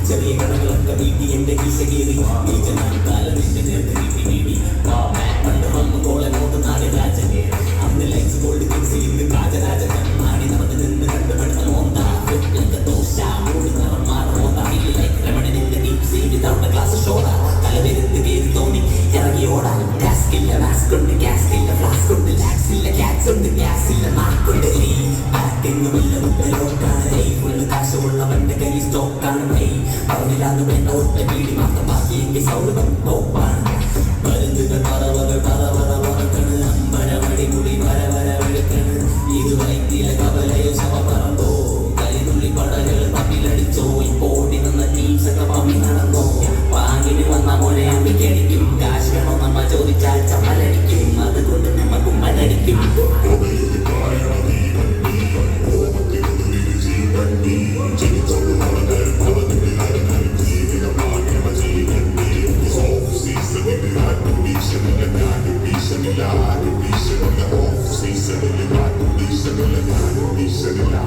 ചെറിയ കടകളൊക്കെ വീട്ടി എന്റെ കീശ കീറി കാലം എന്റെ നേർത്ത് വീട്ടി വീടി പണ്ട് വന്നു കോളനോട്ട് നാട് രാജൻ അന്ന് ലൈറ്റ്സ് ഗോൾഡ് കിങ്സിൽ ഇന്ന് രാജരാജ കണ്ണാടി നടന്ന് നിന്ന് കണ്ടുപെടുത്ത മോന്ത ദോശ മൂട് നിറം മാറുമോന്ത രമണനിന്റെ ഡീപ് സീ വിതൗട്ട് ഗ്ലാസ് ഷോറ തലവെരുത്ത് കയറി തോന്നി ഇറങ്ങി ഓടാൻ ടാസ്ക് ഇല്ല മാസ്ക് ഉണ്ട് ഗ്യാസ് ഇല്ല ഫ്ലാസ്ക് ഉണ്ട് ലാക്സ് ഇല്ല ക്യാറ്റ്സ് ഉണ്ട് ഗ്യാസ് ഇല്ല നാക്കുണ്ട് ബാറ്റെങ്ങുമില്ല മുത്തലോക്കാണ് ഫുള്ള് കാശുള്ളവന്റെ കൈ സ്റ്റോക്കാണ് പറഞ്ഞില്ലാന്ന് വേണ്ട ഒറ്റ വീടി മാത്രം ബാക്കിയെങ്കിൽ സൗഹൃദം തോപ്പാണ് മരുന്നുകൾ പറവകൾ പറവറ പറക്കണ് അമ്പരമടി മുടി വര വര വെളുക്കണ് ഇത് വൈദ്യ കവലയോ ശവപറമ്പോ കരിതുള്ളി പടകൾ തമ്മിലടിച്ചോ ഇപ്പോടി നിന്ന ടീംസൊക്കെ പമ്മി നടന്നോ വാങ്ങിന് വന്ന മോനെ അമ്മിക്കടിക്കും കാശ് വേണോ നമ്മ ചോദിച്ചാൽ ചമ്മലടിക്കും അതുകൊണ്ട് നമ്മ കുമ്മലടിക്കും Season